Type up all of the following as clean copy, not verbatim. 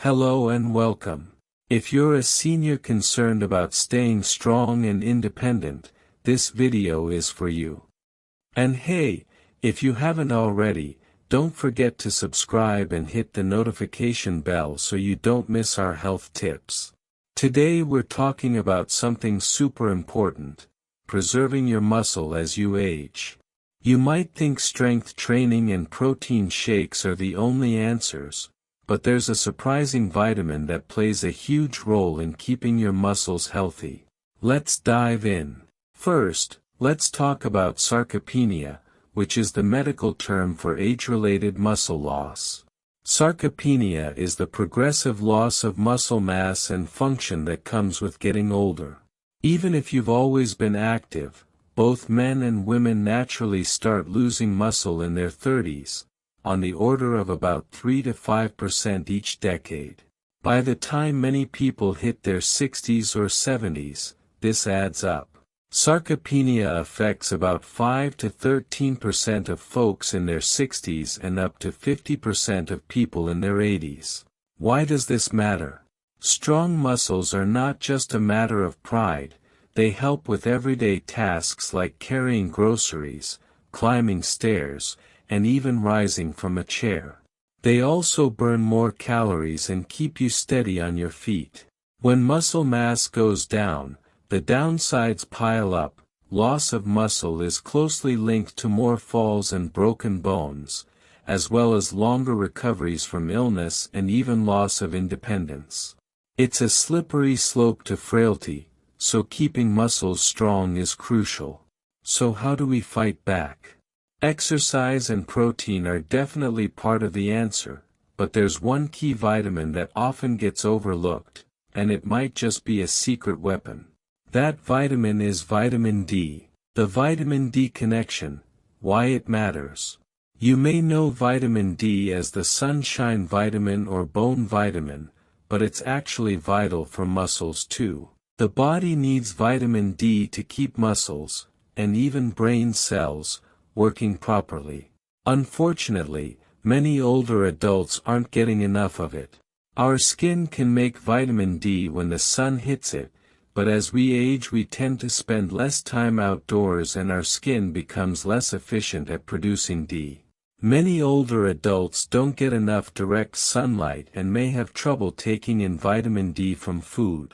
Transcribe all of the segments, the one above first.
Hello and welcome. If you're a senior concerned about staying strong and independent, this video is for you. And hey, if you haven't already, don't forget to subscribe and hit the notification bell so you don't miss our health tips. Today we're talking about something super important: preserving your muscle as you age. You might think strength training and protein shakes are the only answers, but there's a surprising vitamin that plays a huge role in keeping your muscles healthy. Let's dive in. First, let's talk about sarcopenia, which is the medical term for age-related muscle loss. Sarcopenia is the progressive loss of muscle mass and function that comes with getting older. Even if you've always been active, both men and women naturally start losing muscle in their 30s, on the order of about 3 to 5% each decade. By the time many people hit their 60s or 70s, this adds up. Sarcopenia affects about 5 to 13% of folks in their 60s and up to 50% of people in their 80s. Why does this matter? Strong muscles are not just a matter of pride. They help with everyday tasks like carrying groceries, climbing stairs, and even rising from a chair. They also burn more calories and keep you steady on your feet. When muscle mass goes down, the downsides pile up. Loss of muscle is closely linked to more falls and broken bones, as well as longer recoveries from illness and even loss of independence. It's a slippery slope to frailty, so keeping muscles strong is crucial. So how do we fight back? Exercise and protein are definitely part of the answer, but there's one key vitamin that often gets overlooked, and it might just be a secret weapon. That vitamin is vitamin D. The vitamin D connection, why it matters. You may know vitamin D as the sunshine vitamin or bone vitamin, but it's actually vital for muscles too. The body needs vitamin D to keep muscles, and even brain cells, working properly. Unfortunately, many older adults aren't getting enough of it. Our skin can make vitamin D when the sun hits it, but as we age we tend to spend less time outdoors and our skin becomes less efficient at producing D. Many older adults don't get enough direct sunlight and may have trouble taking in vitamin D from food.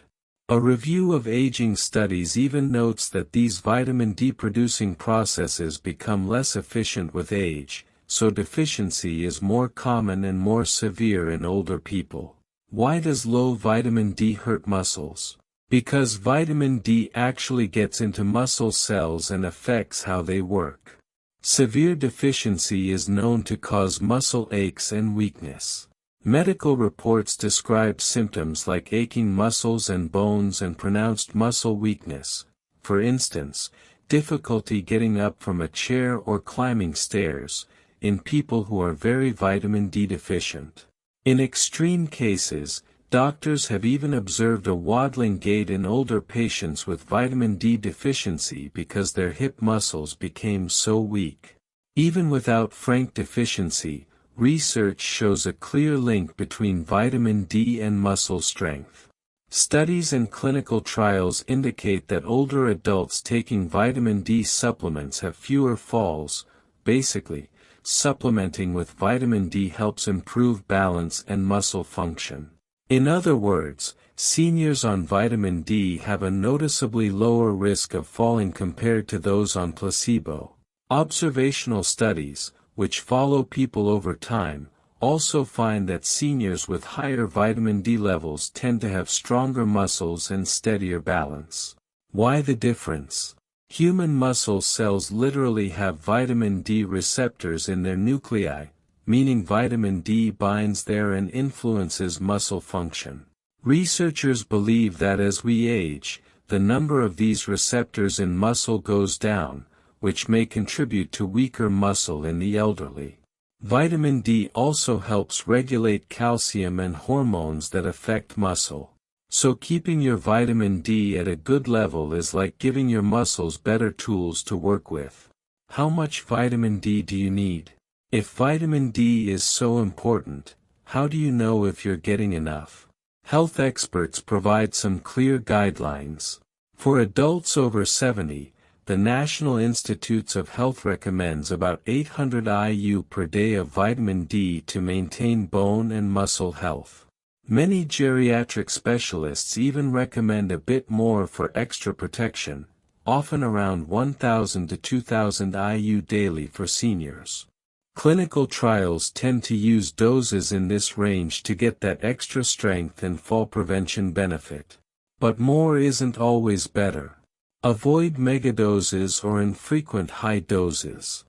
A review of aging studies even notes that these vitamin D producing processes become less efficient with age, so deficiency is more common and more severe in older people. Why does low vitamin D hurt muscles? Because vitamin D actually gets into muscle cells and affects how they work. Severe deficiency is known to cause muscle aches and weakness. Medical reports describe symptoms like aching muscles and bones and pronounced muscle weakness, for instance, difficulty getting up from a chair or climbing stairs, in people who are very vitamin D deficient. In extreme cases, doctors have even observed a waddling gait in older patients with vitamin D deficiency because their hip muscles became so weak. Even without frank deficiency, research shows a clear link between vitamin D and muscle strength. Studies and clinical trials indicate that older adults taking vitamin D supplements have fewer falls. Basically, supplementing with vitamin D helps improve balance and muscle function. In other words, seniors on vitamin D have a noticeably lower risk of falling compared to those on placebo. Observational studies, which follow people over time, also find that seniors with higher vitamin D levels tend to have stronger muscles and steadier balance. Why the difference? Human muscle cells literally have vitamin D receptors in their nuclei, meaning vitamin D binds there and influences muscle function. Researchers believe that as we age, the number of these receptors in muscle goes down, which may contribute to weaker muscle in the elderly. Vitamin D also helps regulate calcium and hormones that affect muscle. So keeping your vitamin D at a good level is like giving your muscles better tools to work with. How much vitamin D do you need? If vitamin D is so important, how do you know if you're getting enough? Health experts provide some clear guidelines. For adults over 70, the National Institutes of Health recommends about 800 IU per day of vitamin D to maintain bone and muscle health. Many geriatric specialists even recommend a bit more for extra protection, often around 1,000 to 2,000 IU daily for seniors. Clinical trials tend to use doses in this range to get that extra strength and fall prevention benefit. But more isn't always better. Avoid megadoses or infrequent high doses.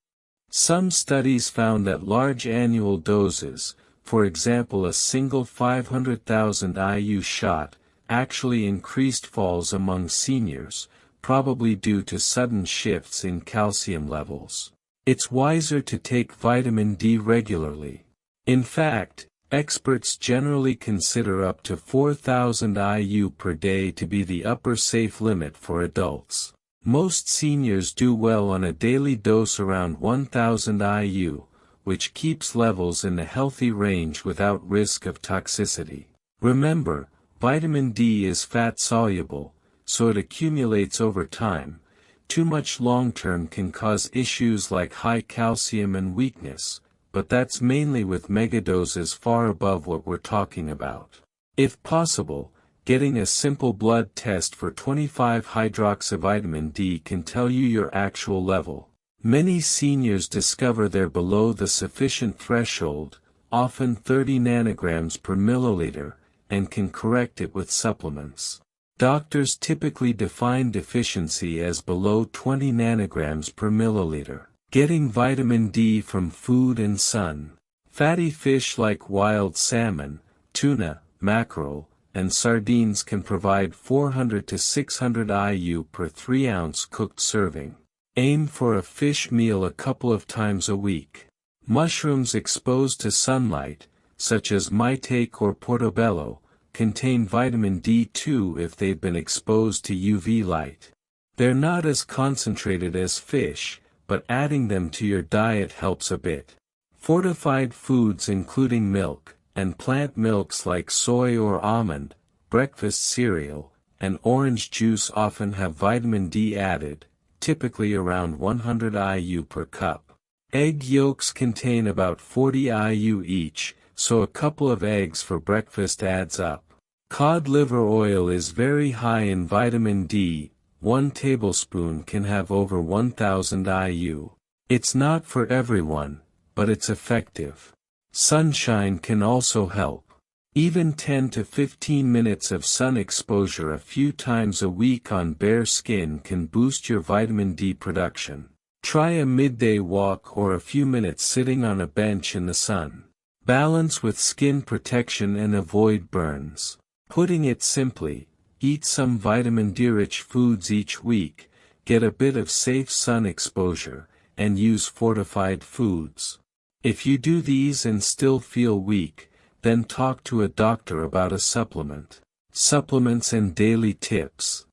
Some studies found that large annual doses, for example a single 500,000 IU shot, actually increased falls among seniors, probably due to sudden shifts in calcium levels. It's wiser to take vitamin D regularly. In fact, experts generally consider up to 4,000 IU per day to be the upper safe limit for adults. Most seniors do well on a daily dose around 1,000 IU, which keeps levels in the healthy range without risk of toxicity. Remember, vitamin D is fat-soluble, so it accumulates over time. Too much long-term can cause issues like high calcium and weakness, but that's mainly with megadoses far above what we're talking about. If possible, getting a simple blood test for 25-hydroxyvitamin D can tell you your actual level. Many seniors discover they're below the sufficient threshold, often 30 nanograms per milliliter, and can correct it with supplements. Doctors typically define deficiency as below 20 nanograms per milliliter. Getting vitamin D from food and sun. Fatty fish like wild salmon, tuna, mackerel, and sardines can provide 400 to 600 IU per 3-ounce cooked serving. Aim for a fish meal a couple of times a week. Mushrooms exposed to sunlight, such as maitake or portobello, contain vitamin D2 if they've been exposed to UV light. They're not as concentrated as fish, but adding them to your diet helps a bit. Fortified foods including milk, and plant milks like soy or almond, breakfast cereal, and orange juice often have vitamin D added, typically around 100 IU per cup. Egg yolks contain about 40 IU each, so a couple of eggs for breakfast adds up. Cod liver oil is very high in vitamin D. 1 tablespoon can have over 1,000 IU. It's not for everyone, but it's effective. Sunshine can also help. Even 10 to 15 minutes of sun exposure a few times a week on bare skin can boost your vitamin D production. Try a midday walk or a few minutes sitting on a bench in the sun. Balance with skin protection and avoid burns. Putting it simply, eat some vitamin D-rich foods each week, get a bit of safe sun exposure, and use fortified foods. If you do these and still feel weak, then talk to a doctor about a supplement. Supplements and daily tips.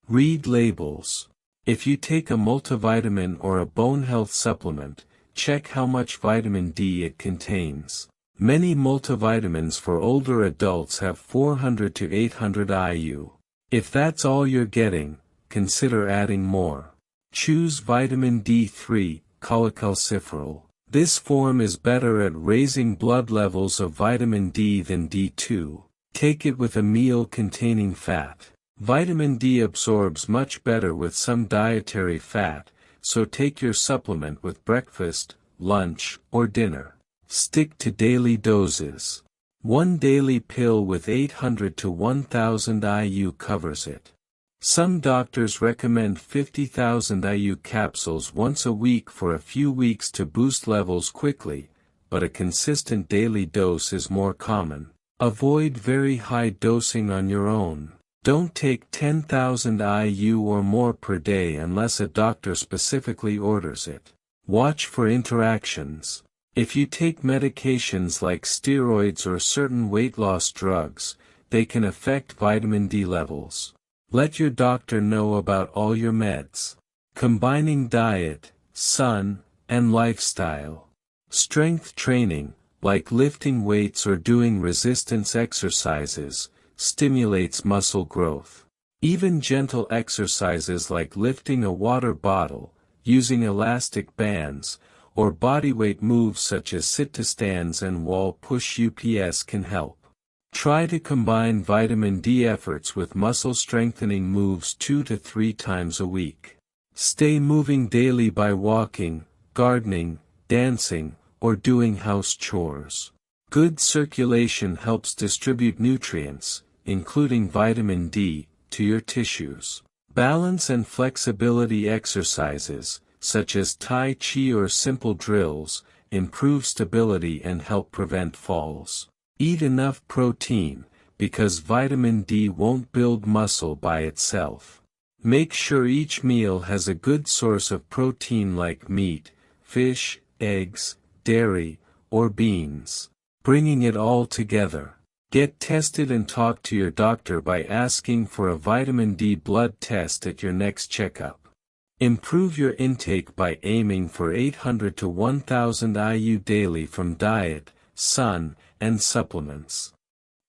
Read labels. If you take a multivitamin or a bone health supplement, check how much vitamin D it contains. Many multivitamins for older adults have 400 to 800 IU. If that's all you're getting, consider adding more. Choose vitamin D3, cholecalciferol. This form is better at raising blood levels of vitamin D than D2. Take it with a meal containing fat. Vitamin D absorbs much better with some dietary fat, so take your supplement with breakfast, lunch, or dinner. Stick to daily doses. One daily pill with 800 to 1,000 IU covers it. Some doctors recommend 50,000 IU capsules once a week for a few weeks to boost levels quickly, but a consistent daily dose is more common. Avoid very high dosing on your own. Don't take 10,000 IU or more per day unless a doctor specifically orders it. Watch for interactions. If you take medications like steroids or certain weight loss drugs, they can affect vitamin D levels. Let your doctor know about all your meds. Combining diet, sun, and lifestyle. Strength training, like lifting weights or doing resistance exercises, stimulates muscle growth. Even gentle exercises like lifting a water bottle, using elastic bands, or bodyweight moves such as sit-to-stands and wall push ups can help. Try to combine vitamin D efforts with muscle strengthening moves 2 to 3 times a week. Stay moving daily by walking, gardening, dancing, or doing house chores. Good circulation helps distribute nutrients, including vitamin D, to your tissues. Balance and flexibility exercises, such as Tai Chi or simple drills, improve stability and help prevent falls. Eat enough protein, because vitamin D won't build muscle by itself. Make sure each meal has a good source of protein like meat, fish, eggs, dairy, or beans. Bringing it all together. Get tested and talk to your doctor by asking for a vitamin D blood test at your next checkup. Improve your intake by aiming for 800 to 1000 IU daily from diet, sun, and supplements.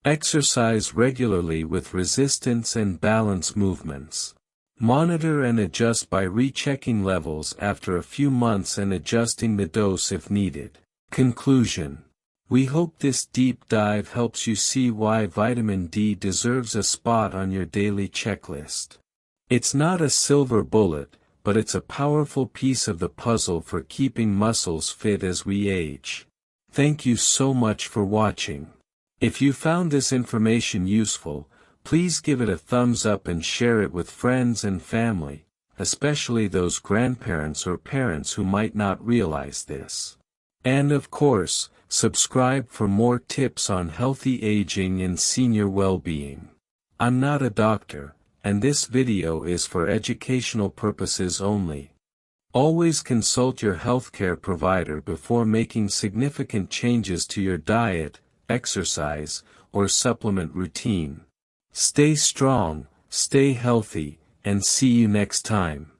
Exercise regularly with resistance and balance movements. Monitor and adjust by rechecking levels after a few months and adjusting the dose if needed. Conclusion. We hope this deep dive helps you see why vitamin D deserves a spot on your daily checklist. It's not a silver bullet, but it's a powerful piece of the puzzle for keeping muscles fit as we age. Thank you so much for watching. If you found this information useful, please give it a thumbs up and share it with friends and family, especially those grandparents or parents who might not realize this. And of course, subscribe for more tips on healthy aging and senior well-being. I'm not a doctor, and this video is for educational purposes only. Always consult your healthcare provider before making significant changes to your diet, exercise, or supplement routine. Stay strong, stay healthy, and see you next time.